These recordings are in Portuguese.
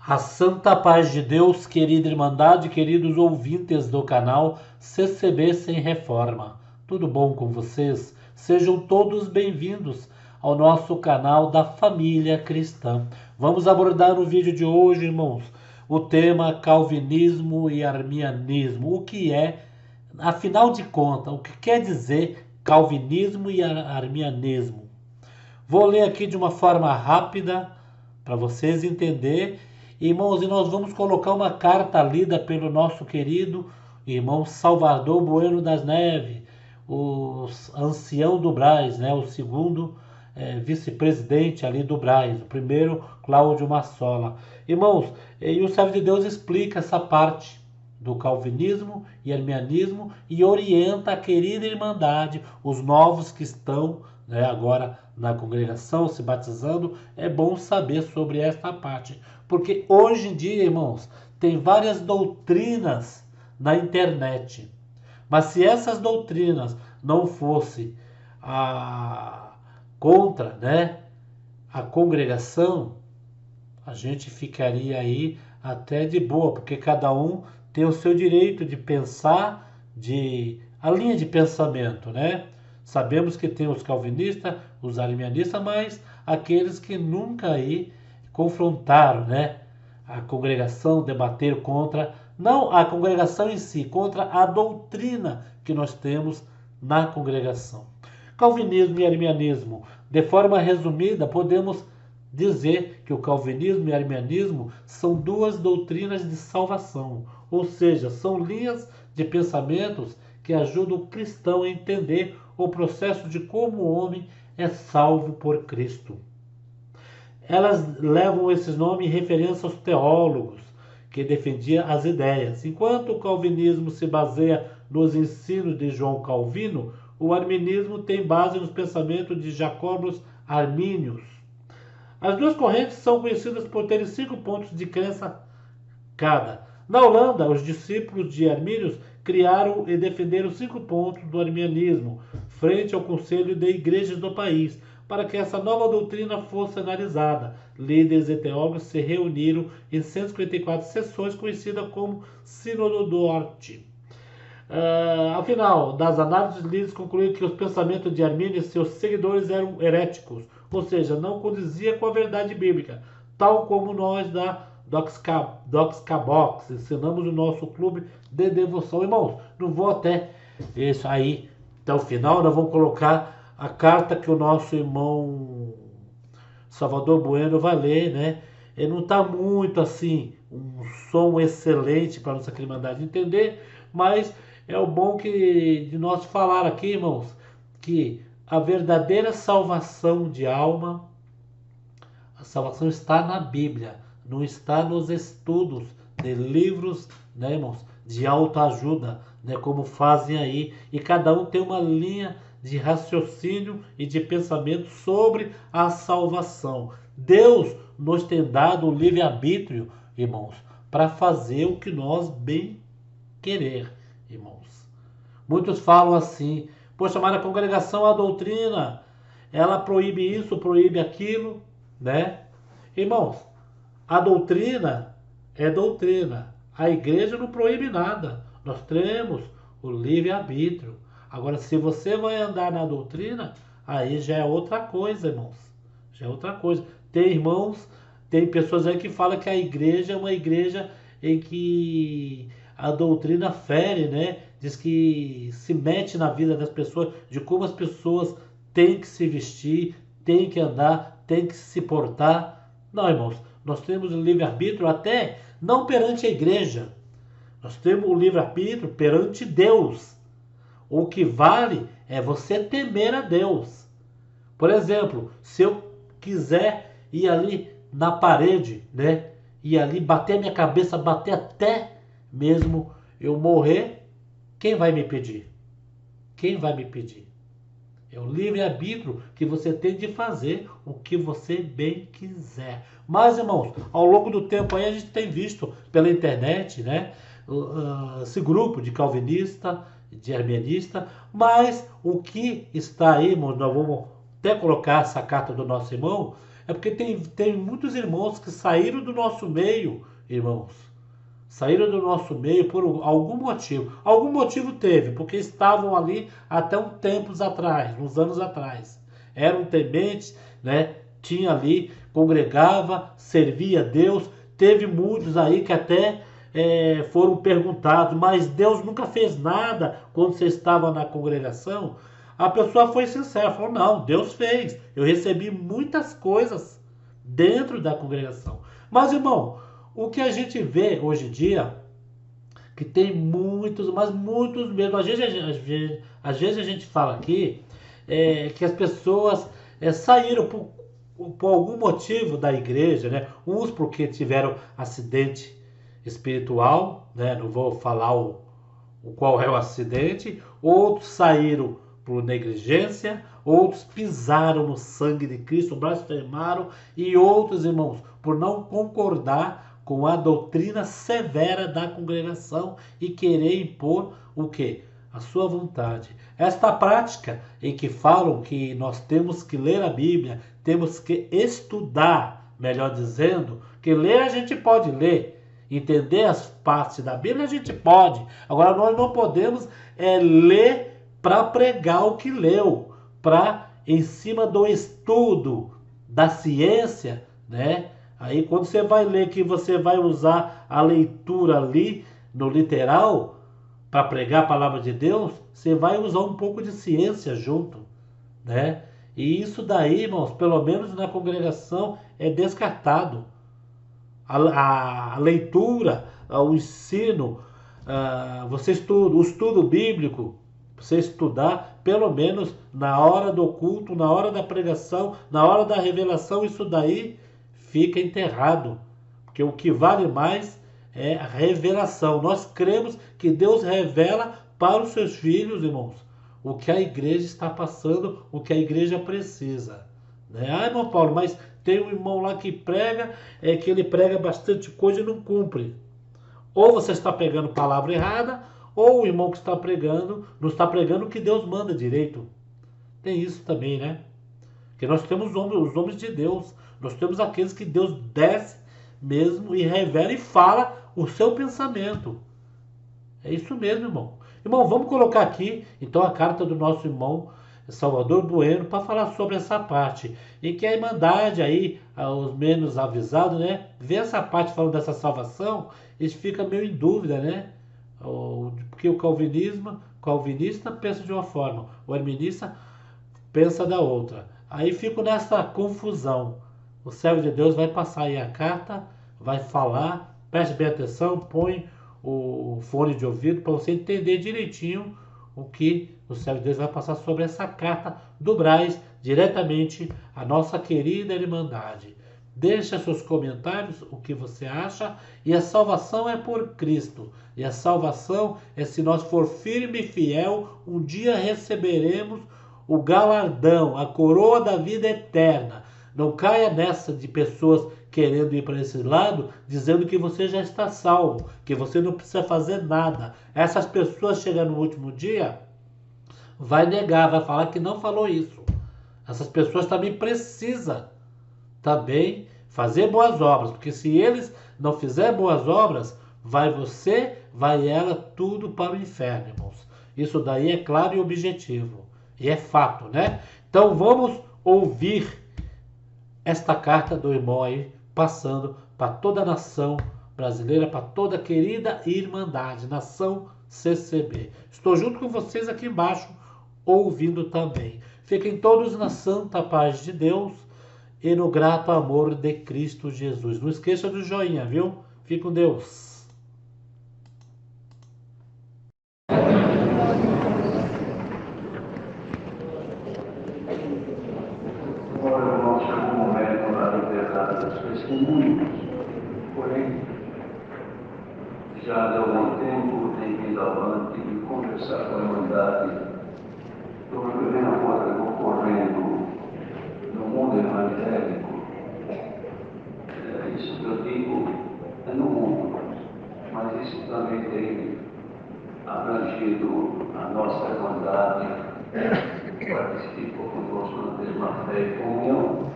A santa paz de Deus, querida Irmandade, queridos ouvintes do canal CCB Sem Reforma. Tudo bom com vocês? Sejam todos bem-vindos ao nosso canal da família cristã. Vamos abordar no vídeo de hoje, irmãos, o tema calvinismo e arminianismo. O que é, afinal de contas, o que quer dizer calvinismo e arminianismo? Vou ler aqui de uma forma rápida para vocês entenderem. Irmãos, e nós vamos colocar uma carta lida pelo nosso querido irmão Salvador Bueno das Neves, o ancião do Brás, né? O segundo vice-presidente ali do Brás, o primeiro Cláudio Massola. Irmãos, e o servo de Deus explica essa parte do calvinismo e arminianismo e orienta a querida Irmandade, os novos que estão, né, agora na congregação se batizando. É bom saber sobre esta parte, porque hoje em dia, irmãos, tem várias doutrinas na internet, mas se essas doutrinas não fossem contra, né, a congregação, a gente ficaria aí até de boa, porque cada um tem o seu direito de pensar, a linha de pensamento, né? Sabemos que tem os calvinistas, os arminianistas, mas aqueles que nunca aí confrontaram, né, a congregação, debater contra, não a congregação em si, contra a doutrina que nós temos na congregação. Calvinismo e arminianismo, de forma resumida, podemos dizer que o calvinismo e o arminianismo são duas doutrinas de salvação, ou seja, são linhas de pensamentos que ajudam o cristão a entender o processo de como o homem é salvo por Cristo. Elas levam esses nomes em referência aos teólogos que defendiam as ideias. Enquanto o calvinismo se baseia nos ensinos de João Calvino, o arminianismo tem base nos pensamentos de Jacobus Arminius. As duas correntes são conhecidas por terem 5 pontos de crença cada. Na Holanda, os discípulos de Arminius criaram e defenderam 5 pontos do arminianismo frente ao conselho de igrejas do país, para que essa nova doutrina fosse analisada. Líderes e teólogos se reuniram em 154 sessões, conhecidas como Sínodo do Norte. Ao final das análises, os líderes concluíram que os pensamentos de Armínio e seus seguidores eram heréticos, ou seja, não condizia com a verdade bíblica, tal como nós da Doxcabox ensinamos no nosso clube de devoção. Irmãos, não vou até isso aí até o final, nós vamos colocar a carta que o nosso irmão Salvador Bueno vai ler, né? Ele não está muito assim, um som excelente para nossa Irmandade entender, mas é o bom de nós falar aqui, irmãos, que a verdadeira salvação de alma, a salvação está na Bíblia, não está nos estudos de livros, né, irmãos, de autoajuda, né, como fazem aí, e cada um tem uma linha de raciocínio e de pensamento sobre a salvação. Deus nos tem dado o livre-arbítrio, irmãos, para fazer o que nós bem querer, irmãos. Muitos falam assim: poxa, mas a congregação, a doutrina, ela proíbe isso, proíbe aquilo, né? Irmãos, a doutrina é doutrina. A igreja não proíbe nada. Nós temos o livre-arbítrio. Agora, se você vai andar na doutrina, aí já é outra coisa, irmãos. Já é outra coisa. Tem irmãos, tem pessoas aí que falam que a igreja é uma igreja em que a doutrina fere, né? Diz que se mete na vida das pessoas, de como as pessoas têm que se vestir, têm que andar, têm que se portar. Não, irmãos, nós temos o livre-arbítrio até não perante a igreja. Nós temos o livre-arbítrio perante Deus. O que vale é você temer a Deus. Por exemplo, se eu quiser ir ali na parede, né? Ir ali bater a minha cabeça, bater até mesmo eu morrer, quem vai me pedir? Quem vai me pedir? É o livre-arbítrio que você tem de fazer o que você bem quiser. Mas, irmãos, ao longo do tempo aí a gente tem visto pela internet, né, esse grupo de calvinista, de arminianista, mas o que está aí, irmãos, nós vamos até colocar essa carta do nosso irmão, É porque tem muitos irmãos que saíram do nosso meio, irmãos. Saíram do nosso meio por algum motivo. Algum motivo teve, porque estavam ali até um tempos atrás, uns anos atrás. Eram tementes, né? Tinha ali, congregava, servia a Deus. Teve muitos aí que até foram perguntados, mas Deus nunca fez nada quando você estava na congregação. A pessoa foi sincera, falou: não, Deus fez. Eu recebi muitas coisas dentro da congregação. Mas, irmão, o que a gente vê hoje em dia, que tem muitos, mas muitos mesmo. Às vezes a gente fala aqui que as pessoas saíram por algum motivo da igreja, né? Uns porque tiveram acidente espiritual, né? Não vou falar o qual é o acidente. Outros saíram por negligência, outros pisaram no sangue de Cristo, blasfemaram, e outros, irmãos, por não concordar com a doutrina severa da congregação e querer impor o quê? A sua vontade. Esta prática em que falam que nós temos que ler a Bíblia, temos que estudar, melhor dizendo, que ler a gente pode ler, entender as partes da Bíblia a gente pode. Agora nós não podemos ler para pregar o que leu, para em cima do estudo da ciência, né? Aí quando você vai ler que você vai usar a leitura ali no literal para pregar a palavra de Deus, você vai usar um pouco de ciência junto, né? E isso daí, irmãos, pelo menos na congregação é descartado. A leitura, o ensino, você estuda, o estudo bíblico, você estudar, pelo menos na hora do culto, na hora da pregação, na hora da revelação, isso daí fica enterrado. Porque o que vale mais é a revelação. Nós cremos que Deus revela para os seus filhos, irmãos, o que a igreja está passando, o que a igreja precisa. Né? Ah, irmão Paulo, mas tem um irmão lá que prega, que ele prega bastante coisa e não cumpre. Ou você está pegando palavra errada, ou o irmão que está pregando não está pregando o que Deus manda direito. Tem isso também, né? Porque nós temos os homens de Deus, nós temos aqueles que Deus desce mesmo e revela e fala o seu pensamento. É isso mesmo, irmão. Irmão, vamos colocar aqui então a carta do nosso irmão Salvador Bueno para falar sobre essa parte. E que a Irmandade aí, os menos avisados, né? Vê essa parte falando dessa salvação, eles ficam meio em dúvida, né? Porque o calvinista pensa de uma forma, o arminista pensa da outra. Aí fico nessa confusão. O servo de Deus vai passar aí a carta, vai falar, preste bem atenção, põe o fone de ouvido para você entender direitinho o que o servo de Deus vai passar sobre essa carta do Braz, diretamente à nossa querida Irmandade. Deixa seus comentários, o que você acha, e a salvação é por Cristo. E a salvação é se nós for firme e fiel, um dia receberemos o galardão, a coroa da vida eterna. Não caia nessa de pessoas querendo ir para esse lado, dizendo que você já está salvo, que você não precisa fazer nada. Essas pessoas chegam no último dia, vai negar, vai falar que não falou isso. Essas pessoas também precisam fazer boas obras, porque se eles não fizerem boas obras, vai você, vai ela, tudo para o inferno, irmãos. Isso daí é claro e objetivo. E é fato, né? Então vamos ouvir esta carta do irmão aí, passando para toda a nação brasileira, para toda a querida Irmandade, nação CCB. Estou junto com vocês aqui embaixo, ouvindo também. Fiquem todos na santa paz de Deus e no grato amor de Cristo Jesus. Não esqueça do joinha, viu? Fique com Deus. Agora nós chegamos um momento da liberdade das testemunhas, porém, já de algum tempo tem vindo avante de conversar com a Irmandade sobre o que vem agora ocorrendo no mundo evangélico. Isso que eu digo é no mundo, mas isso também tem abrangido a nossa Irmandade, participou conosco na mesma fé e comunhão.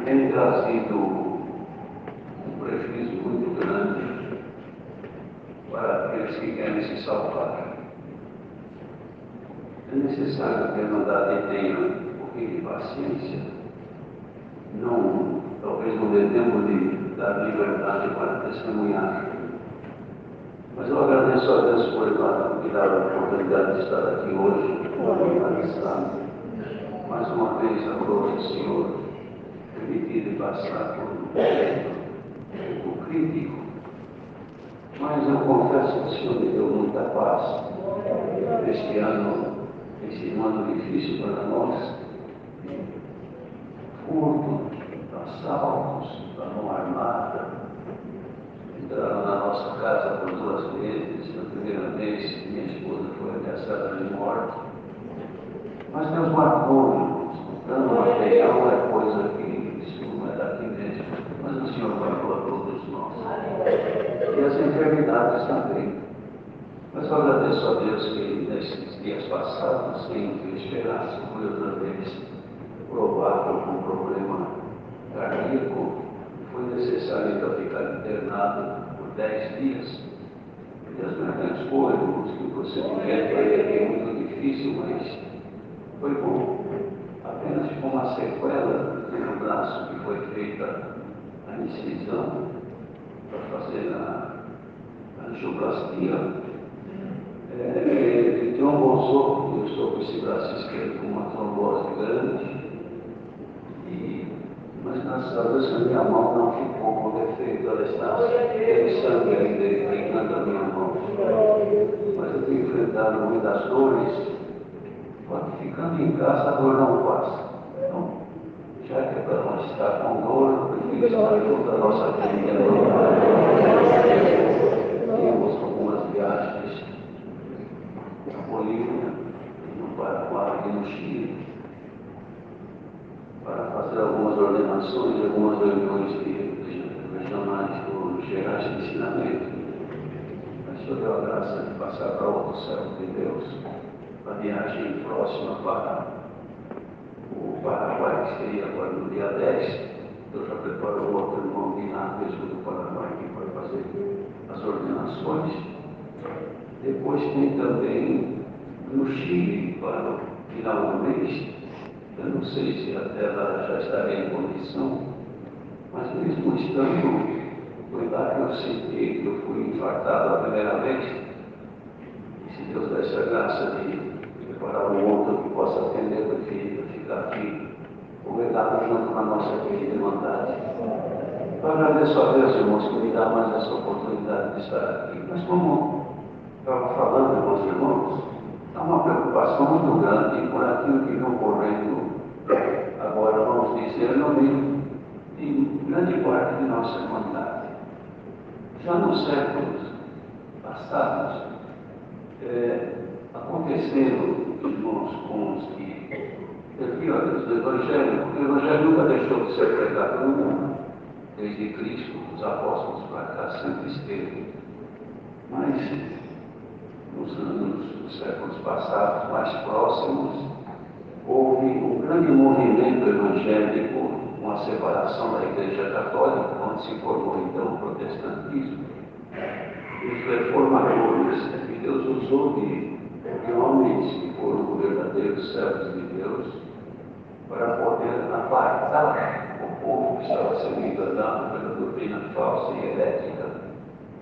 tem trazido um prejuízo muito grande para aqueles que querem se salvar. É necessário que a Irmandade tenha um pouquinho de paciência. Não, talvez não dê tempo de dar liberdade para testemunhar. Mas eu agradeço a Deus por me dar a oportunidade de estar aqui hoje, mais uma vez a glória do Senhor, permitir passar por um tempo crítico. Mas eu confesso que o Senhor me deu muita paz. Este ano tem sido um ano difícil para nós. Furto, assaltos, da mão armada. Entraram na nossa casa por 2 vezes. Na primeira vez, minha esposa foi ameaçada de morte. Mas Deus guardou, irmãos. Dando material é coisa que isso não é daqui mesmo. Mas o Senhor guardou a todos nós. E as enfermidades também. Mas eu agradeço a Deus que nesses dias passados, sem que eu esperasse, por outra vez, provável com um problema cardíaco, foi necessário então ficar internado por 10 dias. E as minhas coisas, que o procedimento é muito difícil, mas foi bom. Apenas ficou uma sequela no braço que foi feita a incisão para fazer a angioplastia. Ele trombosou, eu estou com esse braço esquerdo com uma trombose grande, mas graças a Deus a minha mão não ficou com defeito, ela está tendo sangue ainda irrigando a minha mão. Mas eu tenho enfrentado muitas dores, quando ficando em casa a dor não passa. Então, já que é para não estar com dor, eu prefiro estar junto à nossa família normal. Temos algumas viagens na Bolívia, no Paraguai e no Chile, para fazer algumas ordenações, algumas reuniões regionais do gerais de ensinamento. Mas eu deu a graça de passar para outro céu de Deus, a viagem próxima para o Paraguai, que seria agora no dia 10. Eu já preparo outro irmão de lá mesmo do Paraguai que vai fazer as ordenações. Depois tem também no Chile, para o final do mês. Eu não sei se até lá já estarei em condição, mas mesmo estando, foi lá que eu senti que eu fui infartado a primeira vez. E se Deus desse a graça de preparar um outro que possa atender, eu prefiro ficar aqui, congregado junto com a nossa querida Irmandade. Eu agradeço a Deus, irmãos, que me dá mais essa oportunidade de estar aqui. Mas como estava falando, meus irmãos, há uma preocupação muito grande por aquilo que vem ocorrendo agora, vamos dizer, no meio de grande parte de nossa Irmandade. Já nos séculos passados, aconteceram, irmãos, com os que serviam a Deus do Evangelho, porque o Evangelho nunca deixou de ser pregado no mundo, desde Cristo, os apóstolos para cá, sempre esteve. Mas nos séculos passados, mais próximos, houve um grande movimento evangélico com a separação da Igreja Católica, onde se formou então o protestantismo. Os reformadores, que Deus usou de homens que foram verdadeiros servos de Deus, para poder apartar o povo que estava sendo enganado pela doutrina falsa e herética,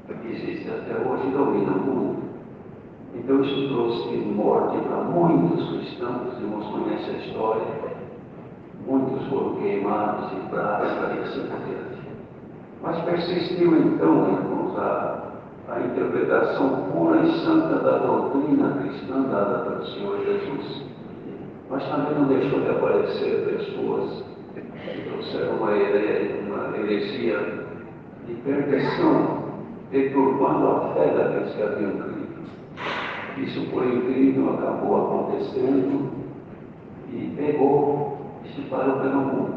que existe até hoje e domina o mundo. Então isso trouxe morte para muitos cristãos, irmãos conhecem a história, muitos foram queimados em praça e assim por diante. Mas persistiu então, irmãos, a interpretação pura e santa da doutrina cristã dada pelo Senhor Jesus. Mas também não deixou de aparecer pessoas que trouxeram uma heresia de perversão, deturpando a fé daqueles que haviam crido. Isso, por incrível, acabou acontecendo e pegou e se espalhou pelo mundo.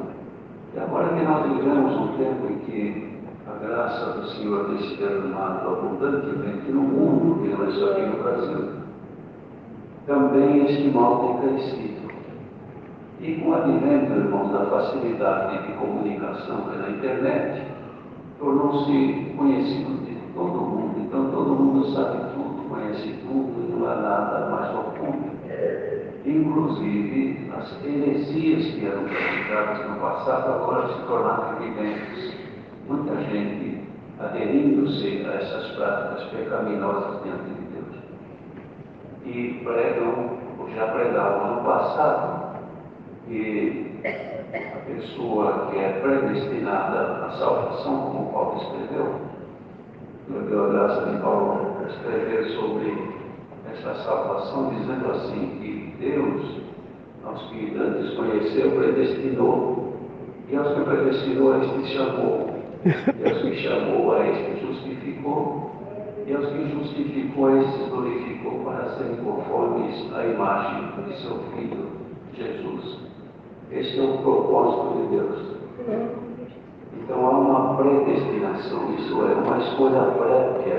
E agora que nós vivemos um tempo em que a graça do Senhor tem se derramado abundantemente no mundo, e não é só aqui no Brasil, também este mal tem crescido. E com o advento, irmãos, da facilidade de comunicação pela internet, tornou-se conhecido de todo mundo. Então todo mundo sabe tudo, conhece tudo, e não há nada mais oculto. Inclusive, as heresias que eram praticadas no passado agora se tornaram evidentes. Muita gente aderindo-se a essas práticas pecaminosas diante de Deus. E pregam, ou já pregavam no passado, que a pessoa que é predestinada à salvação, como Paulo escreveu, deu a graça de Paulo escrever sobre essa salvação, dizendo assim, que Deus, aos que antes conheceu, predestinou, e aos que predestinou, a este chamou, e aos que chamou, a este justificou, e aos que justificou, a este glorificou, para serem conformes à imagem de seu Filho, Jesus. Este é o propósito de Deus. Então há uma predestinação, isso é uma escolha prévia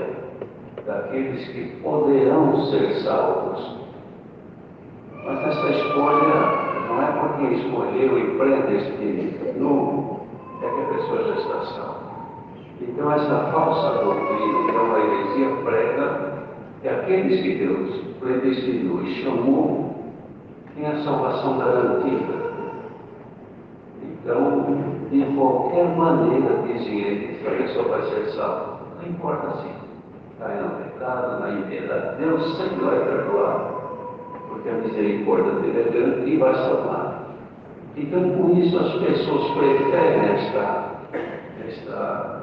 daqueles que poderão ser salvos. Mas essa escolha não é porque escolheu e predestinou, é que a pessoa já está salva. Então essa falsa doutrina, que é uma heresia, prega que aqueles que Deus predestinou e chamou têm a salvação garantida. Então, de qualquer maneira, dizem eles, a pessoa vai ser salva. Não importa se cai no pecado, na impiedade, Deus sempre vai perdoar, porque a misericórdia dele é grande e vai salvar. Então, com isso, as pessoas preferem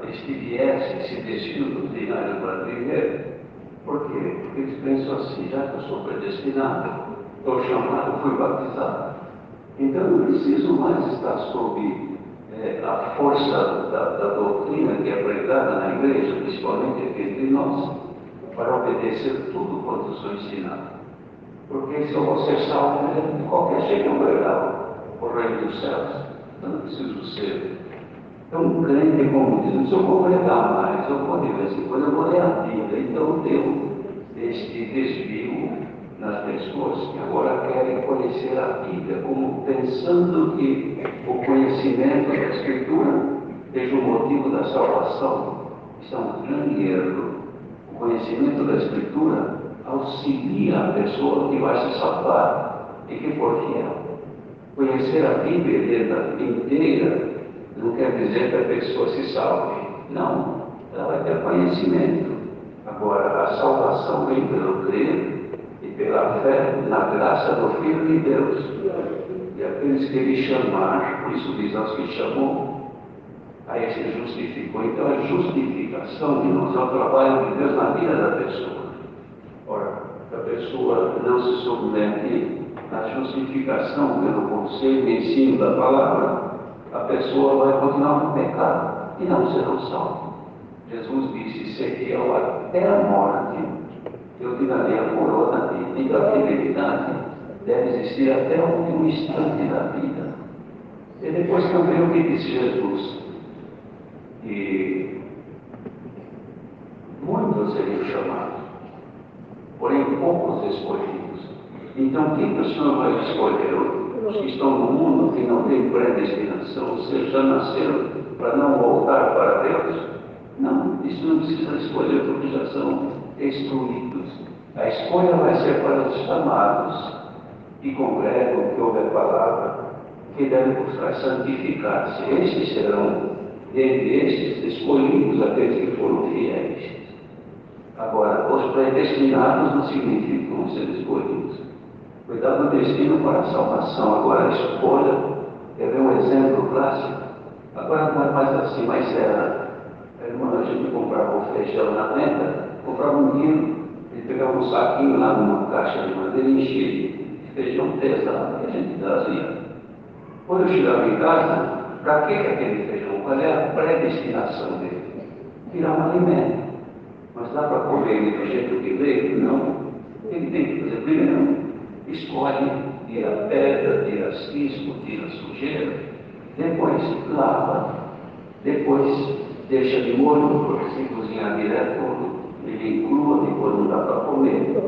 este viés, esse desvio doutrinário para viver. Por quê? Porque eles pensam assim, já que eu sou predestinado, estou chamado, fui batizado. Então, eu não preciso mais estar sob a força da doutrina que é pregada na igreja, principalmente aqui entre nós, para obedecer tudo quanto sou ensinado. Porque se eu vou ser salvo, de qualquer jeito eu legal o reino dos céus. Eu não preciso ser tão crente como diz. Se eu vou pregar mais, eu vou de vez em quando, eu vou ler a Bíblia. Então, deu este desvio nas pessoas que agora querem conhecer a Bíblia, como pensando que o conhecimento da Escritura seja o motivo da salvação. Isso é um grande erro. O conhecimento da Escritura auxilia a pessoa que vai se salvar e que for fiel. Conhecer a Bíblia inteira não quer dizer que a pessoa se salve. Não, ela vai ter conhecimento. Agora, a salvação vem pelo crer e pela fé na graça do Filho de Deus. E aqueles que ele chamar, por isso diz aos que chamou, aí se justificou. Então, a justificação de nós é o trabalho de Deus na vida da pessoa. Ora, a pessoa não se submete à justificação pelo conselho e ensino da palavra, a pessoa vai continuar no pecado e não será salvo. Jesus disse, ser fiel até a morte, eu te darei a coroa da vida. Então a fidelidade deve existir até o último instante da vida. E depois também o que disse Jesus, que muitos seriam chamados, porém poucos escolhidos. Então quem que o Senhor vai escolher? Os que estão no mundo, que não têm predestinação, ou seja, já nasceram para não voltar para Deus? Não, isso não precisa escolher, porque já são instruídos. A escolha vai ser para os chamados que congregam, que ouvem a palavra, que devem buscar santificar-se. Estes serão, dentre estes, escolhidos aqueles que foram fiéis. Agora, os predestinados não significam ser escolhidos. Cuidado do destino para a salvação. Agora, a escolha, quer ver um exemplo clássico? Agora não é mais assim, mas era. A irmã, a gente comprava o feijão na venda, comprava 1 quilo, e pegava um saquinho lá numa caixa de madeira e enchia de feijão pesado, que a gente trazia. Quando eu chegava em casa, para que aquele feijão? Qual era a predestinação dele? Virar um alimento. Mas dá para comer ele do jeito que veio? Não. Ele tem que fazer primeiro. Escolhe, tira a pedra, tira cisco, tira a sujeira, depois lava, depois deixa de molho, porque se cozinhar direto, ele crua, depois não dá para comer.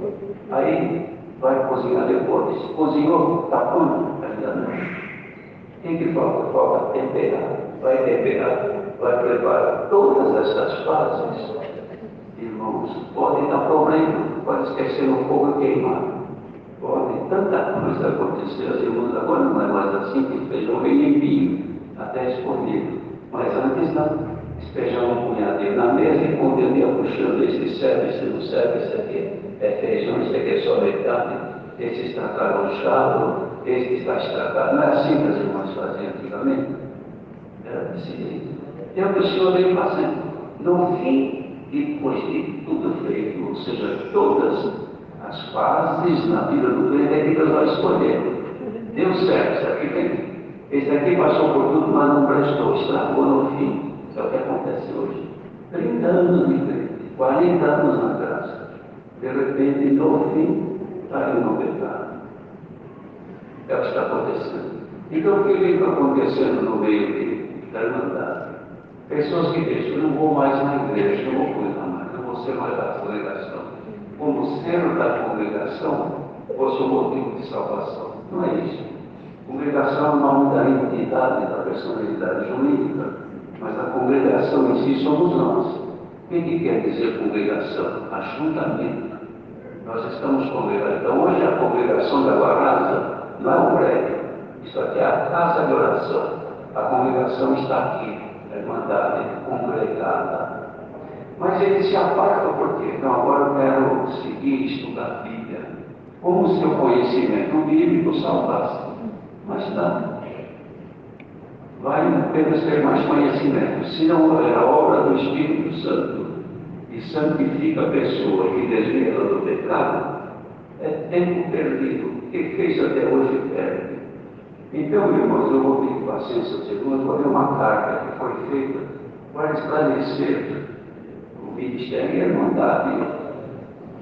Aí vai cozinhar depois. Cozinhou, está pronto, ainda não. O que falta? Falta temperar. Vai temperar, vai preparar todas essas fases. Irmãos, pode dar problema, pode esquecer no fogo queimar. Pode tanta coisa acontecer, as irmãs agora não é mais assim, que feijão vem em vinho, até escolhido. Mas antes não. Feijão um punhadinho na mesa e quando eu ia puxando, esse serve, esse não serve, esse aqui é feijão, esse aqui é só metade, esse está caronchado, esse está estragado. Não é assim que as irmãs faziam antigamente? Era desse jeito. E o que o Senhor veio fazendo. No fim, depois de tudo feito, ou seja, todas as fases na vida do crente é que Deus vai escolher. Deu certo, isso aqui vem. Esse aqui passou por tudo, mas não prestou, estragou no fim. É o que acontece hoje. 30 anos de crente, 40 anos na graça. De repente, no fim, está indo no pecado. É o que está acontecendo. Então, o que vem acontecendo no meio da irmandade? Pessoas que dizem, eu não vou mais na igreja, eu não vou cuidar mais, eu vou ser mais da congregação. Como ser da congregação fosse um motivo de salvação. Não é isso. Congregação é o nome da entidade, da personalidade jurídica, mas a congregação em si somos nós. O que quer dizer congregação? Ajuntamento. Nós estamos congregados. Então, hoje a congregação da Guarasa não é um prédio. Isso aqui é a casa de oração. A congregação está aqui, a irmandade congregada. Mas ele se aparta por quê? Então, agora eu quero seguir estudar a Bíblia. Como se o conhecimento bíblico salvasse. Mas não. Vai apenas ter mais conhecimento. Se não é a obra do Espírito Santo e santifica a pessoa e desvia do pecado, é tempo perdido. O que fez até hoje perde. Então, irmãos, eu vou pedir paciência aos irmãos, vou ler uma carta que foi feita para esclarecer o ministério e a irmandade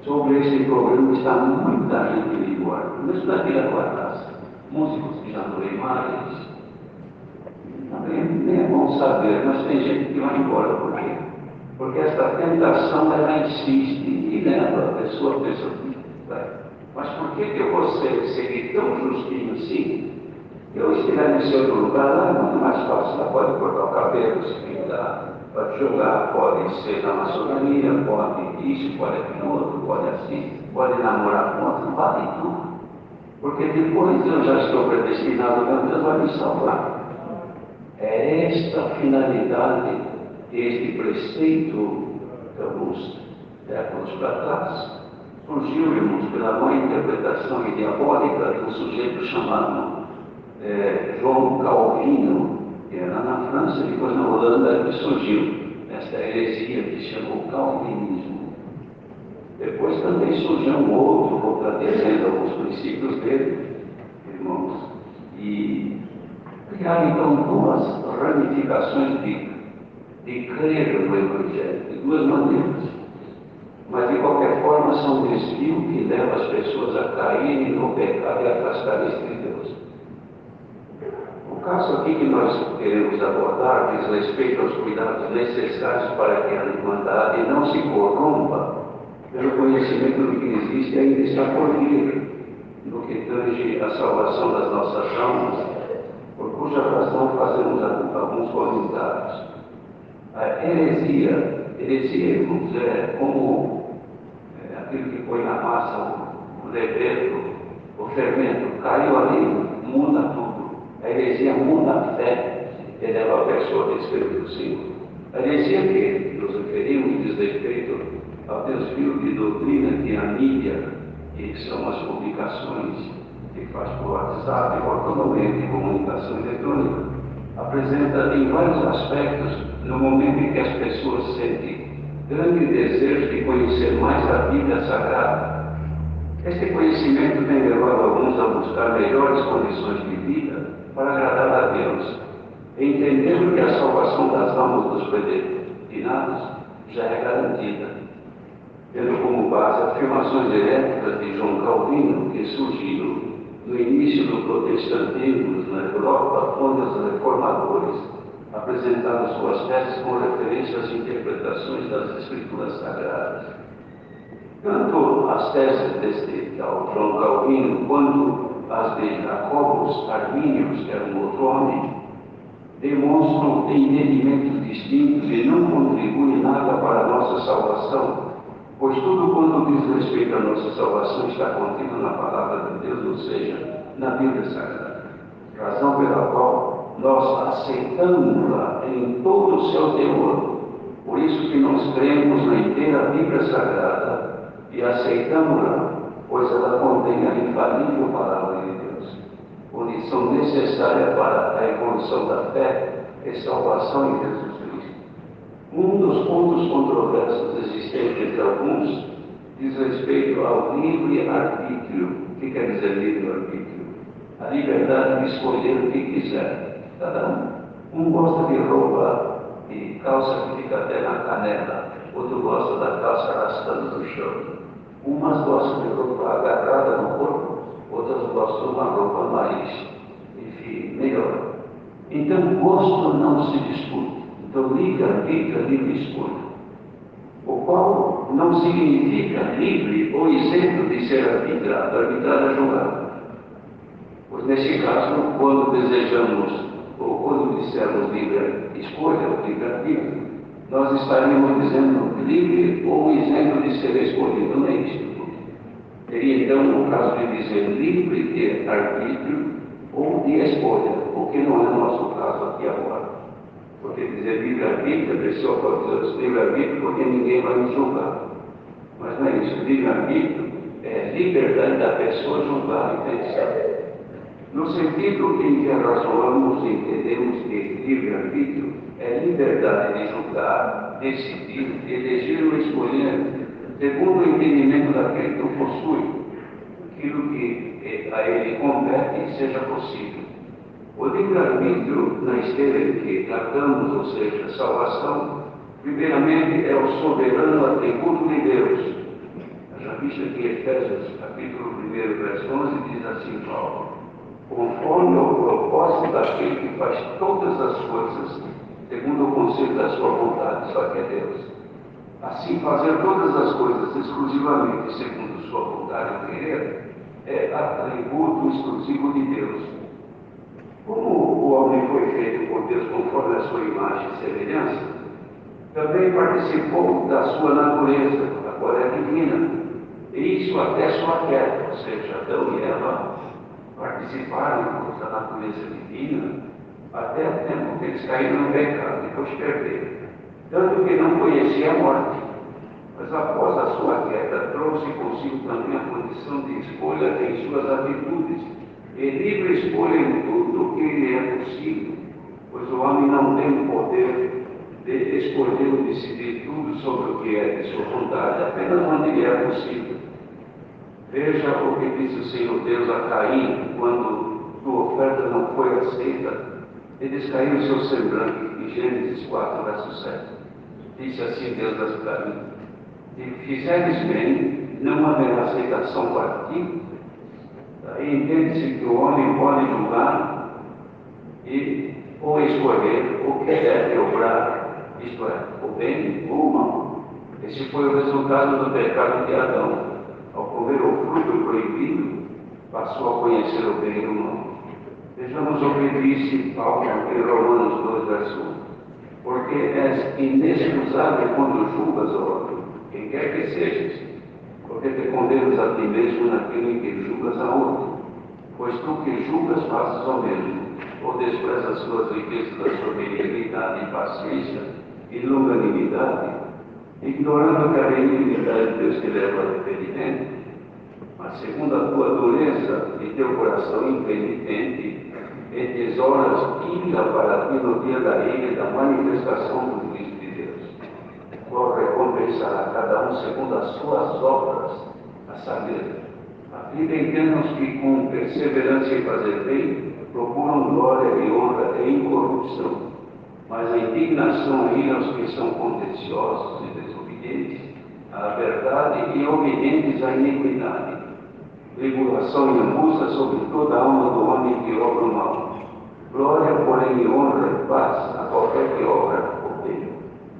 sobre esse problema que está muita gente em vigor. Mesmo daqui da Guardas, músicos que já não leem mais, nem é bom saber, mas tem gente que vai embora. Por quê? Porque essa tentação, ela insiste e leva a pessoa mas por que eu vou seguir tão justinho assim? Eu estiver nesse outro lugar, lá é muito mais fácil. Lá pode cortar o cabelo, se pintar, pode jogar, pode ser na maçonaria, pode isso, pode aquilo outro, pode assim, pode namorar com outro, não vale tudo. Porque depois eu já estou predestinado, meu Deus vai me salvar. É esta a finalidade, este preceito que alguns séculos para trás surgiu, irmãos, pela má interpretação diabólica de um sujeito chamado João Calvino, que era na França e depois na Holanda que surgiu esta heresia que se chamou Calvinismo. Depois também surgiu um outro, contradizendo alguns princípios dele, irmãos, e criaram então duas ramificações de crer no Evangelho, de duas maneiras. Mas de qualquer forma são um desvio que leva as pessoas a caírem no pecado e afastarem-se de Deus. O caso aqui que nós queremos abordar diz respeito aos cuidados necessários para que a irmandade não se corrompa pelo conhecimento do que existe e ainda está por vir, no que tange a salvação das nossas almas, por cuja razão fazemos alguns comentários. A heresia, irmãos, é como aquilo que põe na massa o levedo, o fermento, caiu ali, muda tudo. A heresia muda a fé e leva a pessoa a descrever do Senhor. A heresia que nos referimos diz respeito ao desvio de doutrina que a mídia, que são as publicações que faz por WhatsApp, autonomamente de comunicação eletrônica, apresenta em vários aspectos no momento em que as pessoas sentem grande desejo de conhecer mais a Bíblia Sagrada. Este conhecimento tem levado alguns a buscar melhores condições de vida para agradar a Deus, entendendo que a salvação das almas dos predestinados já é garantida, tendo como base afirmações heréticas de João Calvino, que surgiram no início do protestantismo na Europa, onde os reformadores apresentaram suas teses com referência às interpretações das Escrituras Sagradas. Tanto as teses deste João Calvino, quanto as de Jacobus Armínios, que era um outro homem, demonstram entendimentos distintos e não contribuem nada para a nossa salvação, pois tudo quanto diz respeito à nossa salvação está contido na palavra de Deus, ou seja, na Bíblia Sagrada, razão pela qual nós aceitamos-la em todo o seu teor. Por isso que nós cremos na inteira Bíblia Sagrada e aceitamos-la, pois ela contém a infalível palavra de Deus, condição necessária para a evolução da fé e salvação em Jesus Cristo. Um dos pontos controversos existentes entre alguns diz respeito ao livre-arbítrio. O que quer dizer livre-arbítrio? A liberdade de escolher o que quiser. Cada um gosta de roupa e calça que fica até na canela, outro gosta da calça arrastando no chão. Umas gostam de roupa agarrada no corpo, outras gostam de uma roupa mais, enfim, melhor. Então, gosto não se discute. Então, livre-arbítrio é livre escolha, o qual não significa livre ou isento de ser arbitrado. Arbitrado é julgado. Pois, nesse caso, quando desejamos, ou quando dissermos livre escolha, ou livre-arbítrio, nós estaríamos dizendo livre ou isento de ser escolhido, não é isso. Seria, então, o caso de dizer livre de arbítrio ou de escolha, o que não é o nosso caso aqui agora. Porque dizer livre-arbítrio, a pessoa pode dizer livre-arbítrio porque ninguém vai nos julgar. Mas não é isso. Livre-arbítrio é liberdade da pessoa julgar e pensar. No sentido em que razoamos e entendemos que livre-arbítrio é liberdade de julgar, decidir, eleger ou escolher, segundo o entendimento daquele que o possui, aquilo que a ele compete seja possível. O livre-arbítrio, na esteira em que tratamos, ou seja, salvação, primeiramente é o soberano atributo de Deus. Já visto aqui Efésios, capítulo 1, verso 11, diz assim, Paulo: conforme ao propósito daquele que faz todas as coisas, segundo o conselho da sua vontade, só que é Deus. Assim, fazer todas as coisas exclusivamente segundo sua vontade e querer é atributo exclusivo de Deus. Como o homem foi feito por Deus conforme a sua imagem e semelhança, também participou da sua natureza, a qual é divina, e isso até sua queda, ou seja, Adão e Eva participaram da natureza divina até o tempo que eles caíram no pecado, depois perderam. Tanto que não conhecia a morte, mas após a sua queda trouxe consigo também a condição de escolha em suas atitudes e livre escolha em tudo o que lhe é possível, pois o homem não tem o poder de escolher ou decidir tudo sobre o que é de sua vontade, apenas onde lhe é possível. Veja o que disse o Senhor Deus a Caim quando sua oferta não foi aceita. Ele descaiu o seu semblante, em Gênesis 4, verso 7. Disse assim Deus a Caim: se fizeres bem, não haverá aceitação para ti. Daí entende-se que o homem pode julgar e ou escolher o que deve obrar, isto é, o bem ou o mal. Esse foi o resultado do pecado de Adão. Ao comer o fruto proibido, passou a conhecer o bem e o mal. Vejamos o que disse Paulo em Romanos 2, verso 1. Porque és inexcusável quando julgas o outro, quem quer que sejas, porque te condenas a ti mesmo naquilo em que julgas a outro. Pois tu que julgas fazes o mesmo, ou desprezas as suas riquezas da sua benignidade e paciência e longanimidade, ignorando que a benignidade de Deus te leva ao arrependimento, mas segundo a tua dureza e teu coração impenitente, e tesouras ira para ti no dia da ira e da manifestação do juízo de Deus, qual recompensará cada um segundo as suas obras, a saber, a vida em os que com perseverança em fazer bem procuram glória e honra e incorrupção, mas a indignação e ira aos que são contenciosos e desobedientes à verdade e obedientes à iniquidade, tribulação e angústia sobre toda a alma do homem que obra o mal. Glória, porém, e honra e paz a qualquer que obra o bem.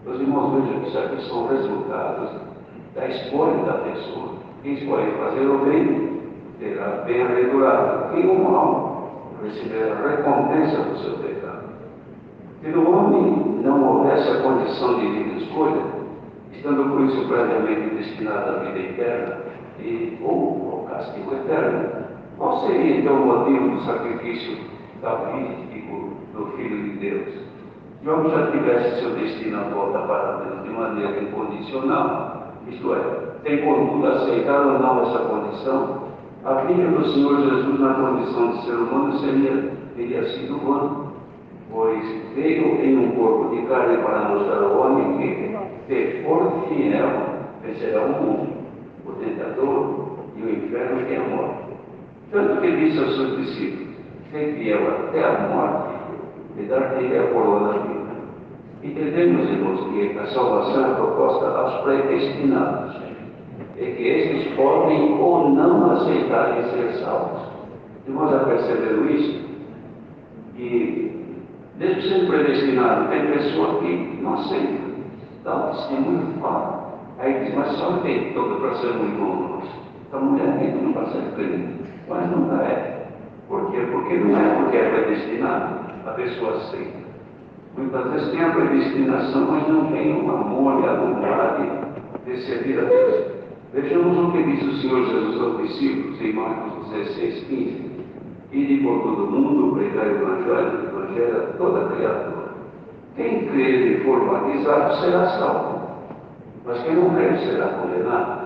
Meus irmãos, vejam que isso aqui são resultados da escolha da pessoa. Quem escolhe fazer o bem, terá bem-aventurado. Quem o mal receberá a recompensa do seu pecado. Se no homem não houvesse a condição de livre escolha, estando por isso previamente destinado à vida eterna ou ao castigo eterno, qual seria então o motivo do sacrifício davídico do Filho de Deus? Se o homem já tivesse seu destino à volta para Deus de maneira incondicional, isto é, tem contudo aceitado ou não essa condição, a vinda do Senhor Jesus na condição de ser humano teria sido vã, pois veio em um corpo de carne para mostrar ao homem que, se for fiel, vencerá o mundo, o tentador e o inferno que é a morte. Tanto que disse aos seus discípulos: ser fiel até a morte, e dar-lhe a coroa da vida. Entendemos, irmãos, que a salvação é proposta aos predestinados, e que estes podem ou não aceitarem ser salvos. Irmãos, já perceberam isso? E, mesmo sendo predestinado, tem pessoa que não aceita, dá um testemunho e fala. Aí diz: mas só tem todo para ser um irmão nosso. Essa mulher aqui não vai ser crente, mas não é. Por quê? Porque não é porque é predestinado, a pessoa aceita. Muitas vezes tem a predestinação, mas não tem o amor e a vontade de servir a Deus. Vejamos o que diz o Senhor Jesus aos discípulos em Marcos 16, 15. Ide por todo o mundo, pregar o Evangelho a toda criatura. Quem crer e for batizado será salvo, mas quem não crer será condenado.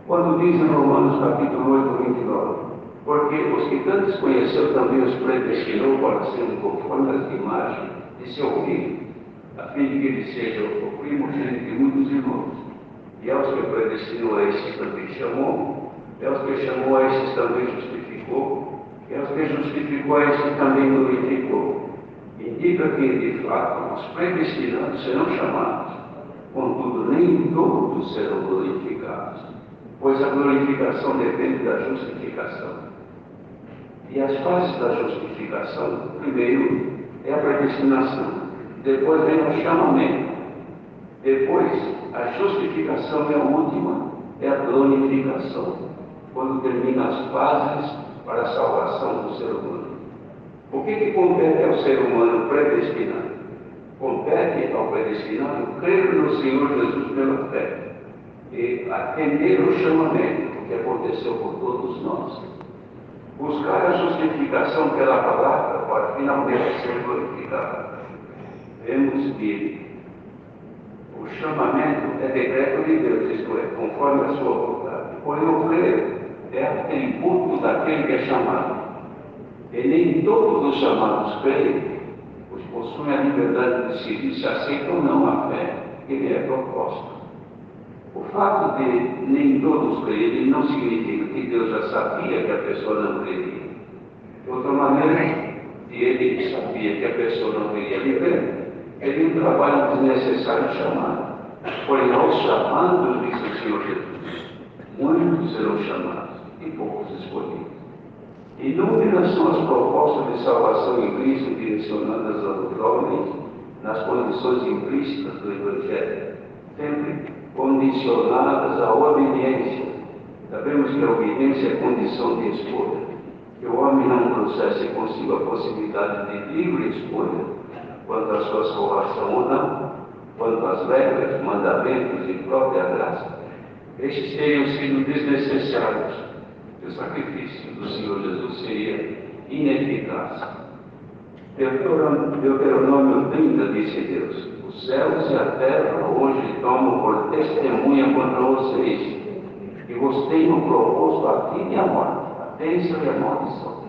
Quando diz em Romanos capítulo 8, 29, porque os que tantos conheceu também os predestinou para serem conforme as imagens de seu Filho, a fim de que ele seja o primogênito de muitos irmãos. E aos que predestinou, a estes também chamou, e aos que chamou, a estes também justificou, e aos que justificou, a estes também glorificou. Indica que, de fato, os predestinados serão chamados, contudo, nem todos serão glorificados, pois a glorificação depende da justificação. E as fases da justificação, primeiro é a predestinação, depois vem o chamamento, depois a justificação é a última, é a glorificação, quando termina as fases para a salvação do ser humano. O que compete ao ser humano predestinado? Compete ao predestinado crer no Senhor Jesus pela fé e atender o chamamento que aconteceu por todos nós. Buscar a justificação pela palavra para finalmente ser glorificado. Vemos que o chamamento é decreto de Deus, isto é, conforme a sua vontade. Porém, o crer é atributo daquele que é chamado. E nem todos os chamados creem, pois possuem a liberdade de decidir se aceitam ou não a fé que lhe é proposta. O fato de nem todos crerem não significa que Deus já sabia que a pessoa não creria. De outra maneira, se ele sabia que a pessoa não queria viver, teria um trabalho desnecessário chamado. Porém, aos chamados, disse o Senhor Jesus, muitos serão chamados e poucos escolhidos. Inúmeras são as propostas de salvação em Cristo direcionadas aos homens nas condições implícitas do Evangelho, sempre condicionadas à obediência. Sabemos que a obediência é condição de escolha. Que o homem não trouxesse consigo a possibilidade de livre escolha quanto à sua salvação ou não, quanto às regras, mandamentos e própria graça, estes teriam sido desnecessários. O sacrifício do Senhor Jesus seria ineficaz. Deuteronômio 30 disse Deus: os céus e a terra hoje tomam por testemunha contra vocês, que vos tenho proposto a vida e a morte, a bênção e a maldição.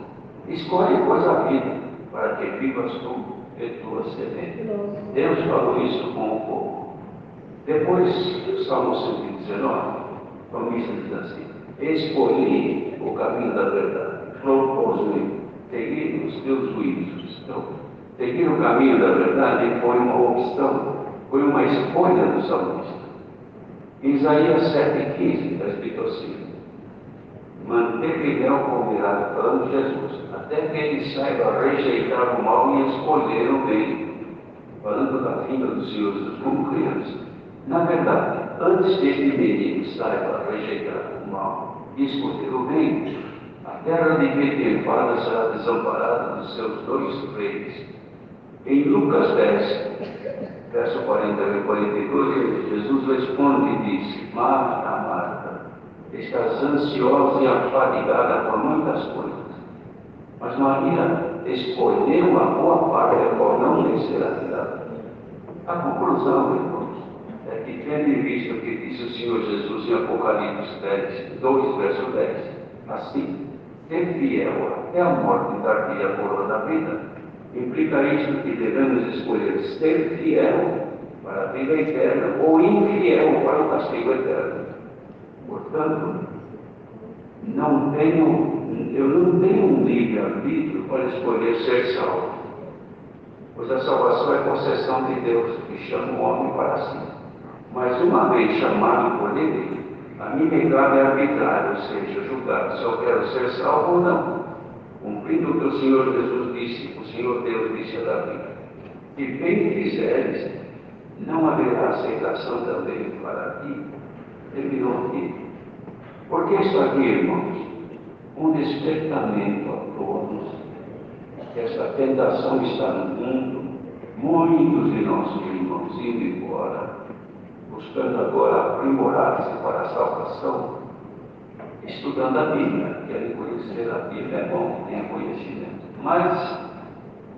Escolhe, pois, a vida, para que vivas tu e tua semente. Deus falou isso com o povo. Depois, o Salmo 119, o salmista diz assim: escolhi o caminho da verdade, propus-me seguir os teus juízos. Então, seguir o caminho da verdade foi uma opção, foi uma escolha do salmista. Em Isaías 7,15 está escrito assim: manteve Léo combinado, falando de Jesus, até que ele saiba rejeitar o mal e escolher o bem, falando da vinda do Senhor Jesus como criança. Na verdade, antes que este menino saiba rejeitar o mal escolheram o bem. A terra de Betel será desamparada dos seus 2 reis. Em Lucas 10, verso 40 e 42, Jesus responde e diz: Marta, Marta, estás ansiosa e afadigada por muitas coisas, mas Maria escolheu a boa parte, a qual não lhe será tirada. A conclusão, irmãos, é que, tendo visto o que disse o Senhor Jesus em Apocalipse 2, verso 10, assim, ser fiel até a morte e dar-lhe a coroa da vida, implica isto que devemos escolher ser fiel para a vida eterna ou infiel para o castigo eterno. Portanto, eu não tenho um livre-arbítrio para escolher ser salvo, pois a salvação é concessão de Deus que chama o homem para si. Mas uma vez chamado por Ele, a mim me cabe arbitrar, ou seja, julgar se eu quero ser salvo ou não, cumprindo o que o Senhor Jesus disse, o Senhor Deus disse a Davi: que bem fizeres, não haverá aceitação também para ti. Terminou aqui. Porque isso aqui, irmãos, um despertamento a todos, que essa tentação está no mundo, muitos de nossos irmãos indo embora, buscando agora aprimorar-se para a salvação, estudando a Bíblia, querem conhecer a Bíblia, é bom, tem conhecimento, mas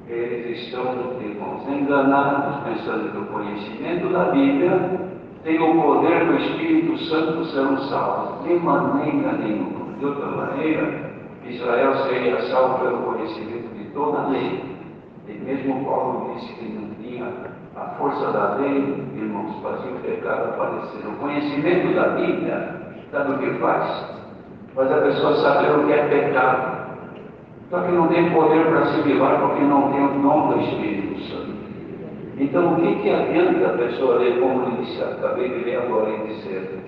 eles estão, irmãos, enganados, pensando que o conhecimento da Bíblia tem o poder do Espírito Santo serão salvos. De maneira nenhuma. De outra maneira, Israel seria salvo pelo conhecimento de toda a lei. E mesmo Paulo disse que não tinha a força da lei, irmãos, fazia o pecado aparecer. O conhecimento da Bíblia, sabe o que faz? Faz a pessoa saber o que é pecado. Só que não tem poder para se livrar porque não tem o dom do Espírito Santo. Então, o que adianta a pessoa ler, como eu disse, acabei de ler agora e dizer,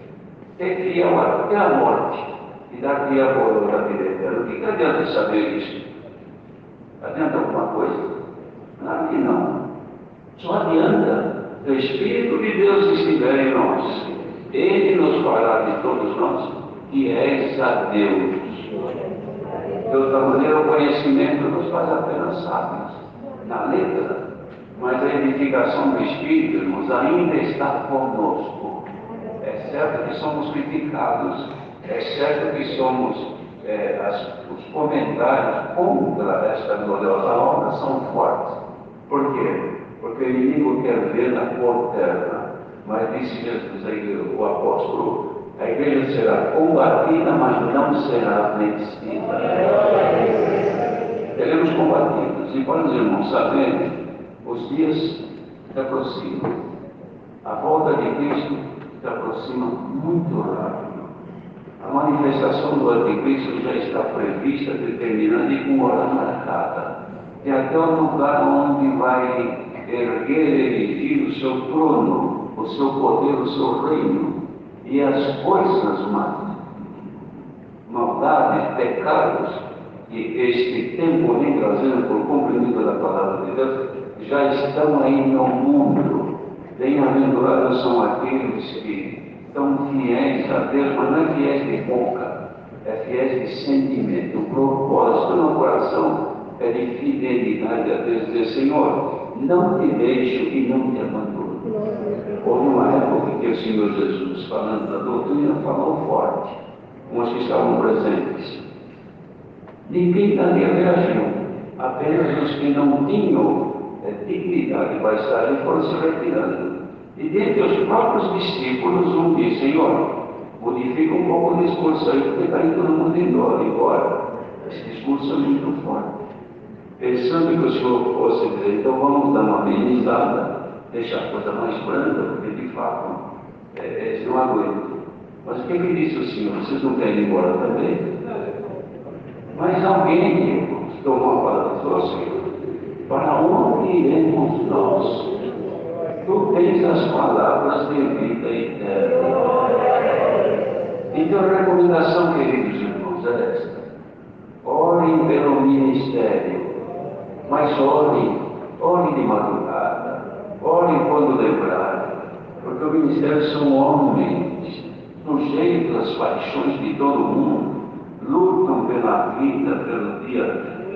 ter fiel até a morte e dar-lhe a coroa da vida eterna? O que adianta saber isso? Adianta alguma coisa? Claro que não. Só adianta se o Espírito de Deus estiver em nós. Ele nos fará de todos nós fiéis a Deus. De outra maneira, o conhecimento nos faz apenas sábios na letra, mas a edificação do Espírito, irmãos, ainda está conosco. É certo que somos criticados, é certo que somos, os comentários contra esta gloriosa obra são fortes. Por quê? Porque o inimigo quer ver na cor terra, mas disse Jesus aí, o apóstolo, a igreja será combatida, mas não será vencida. Seremos combatidos. E para os irmãos saberem, os dias se aproximam. A volta de Cristo se aproxima muito rápido. A manifestação do anticristo já está prevista, determinada e com hora marcada. E até o lugar onde vai erguer e erigir o seu trono, o seu poder, o seu reino. E as coisas maldades, pecados, que este tempo vem trazendo por cumprimento da palavra de Deus, já estão aí no mundo. Bem-aventurados são aqueles que estão fiéis a Deus, mas não é fiéis de boca, é fiéis de sentimento. O propósito no coração é de fidelidade a Deus, dizer: Senhor, não te deixo e não te abandono. Houve uma época que o Senhor Jesus, falando da doutrina, falou forte, com os que estavam presentes. Ninguém dali reagiu, apenas os que não tinham dignidade para estar ali foram se retirando. E dentre os próprios discípulos, um disse: Senhor, modifica um pouco o discurso aí, porque está indo todo mundo embora. Esse discurso é muito forte. Pensando que o Senhor fosse dizer: então vamos dar uma amenizada, deixar a coisa mais branda, porque de fato eles não aguentam. Mas o que disse o Senhor? Vocês não querem ir embora também? Mas alguém tomou a palavra e falou: Senhor, para onde iremos nós? Tu tens as palavras de vida eterna. Então a recomendação, queridos irmãos, é esta: orem pelo ministério, mas orem de madrugada, orem quando lembrarem, porque o ministério são homens sujeitos as paixões de todo mundo, lutam pela vida, pelo dia,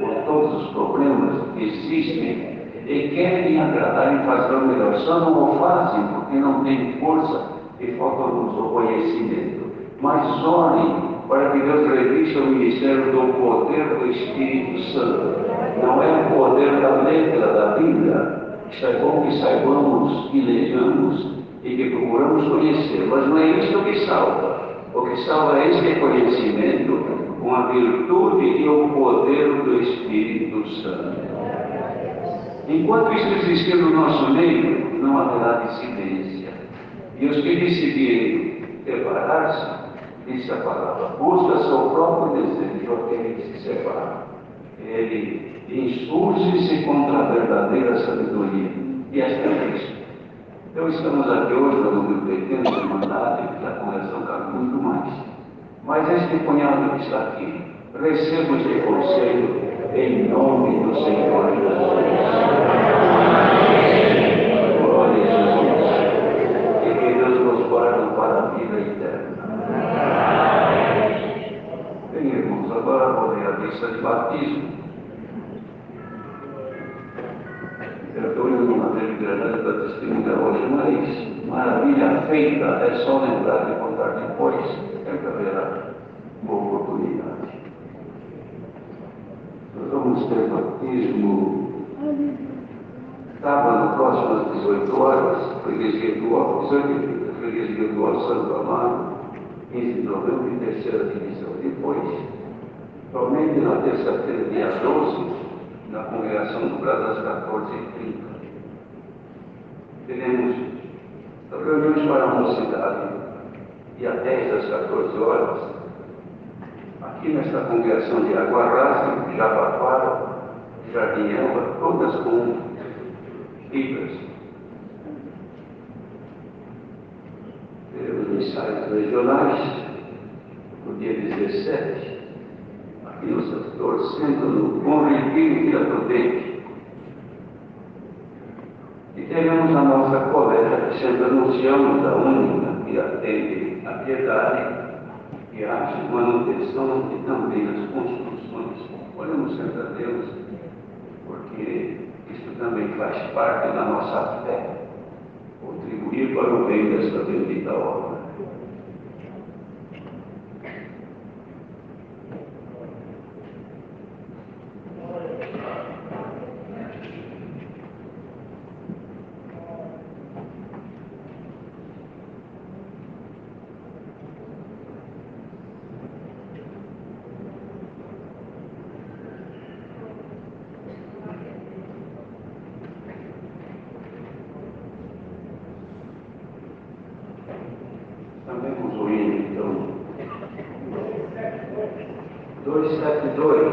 por todos os problemas que existem e querem agradar e fazer o melhor. Só não o fazem porque não têm força e falta-nos o conhecimento. Mas orem para que Deus revista o ministério do poder do Espírito Santo. Não é o poder da letra da Bíblia. É bom que saibamos e lejamos e que procuramos conhecer, mas não é isso que salva. O que salva é este conhecimento com a virtude e o poder do Espírito Santo. Enquanto isso existir no nosso meio, não haverá dissidência. E os que decidirem separar-se, disse a palavra, busca seu próprio desejo aquele que se separa. Ele insurge-se contra a verdadeira sabedoria. E esta é Cristo. Então estamos aqui hoje no número pequeno de Irmandade, que a conversão cabe muito mais. Mas este cunhado que está aqui, receba este conselho em nome do Senhor Jesus. Glória a Jesus. E que Deus nos guarde para a vida eterna. Bem, irmãos, agora vou ler a lista de batismo. Perdoe-me uma vez grande para testemunhar hoje, mas maravilha feita é só lembrar de contar depois, sempre haverá uma oportunidade. Nós vamos ter batismo sábado próximo às 18 horas, freguesia do Santo Amaro, 15 de novembro e terceira divisão. Depois, somente na terça-feira, dia 12, na congregação do Brasil às 14h30. Teremos reuniões para a mocidade e às 10 às 14 horas. Aqui nesta congregação de Água Rasa, Jabaquara, Jardim Elba, todas com fibras. Teremos ensaios regionais no dia 17. Aqui no setor centro, no Bom Retiro e Vila Prudente. E teremos a nossa coleta que sempre anunciamos, a única que atende a piedade, que age manutenção e também as construções. Olhamos sempre a Deus, porque isso também faz parte da nossa fé, contribuir para o bem desta bendita obra. Também com o hino, então. 272.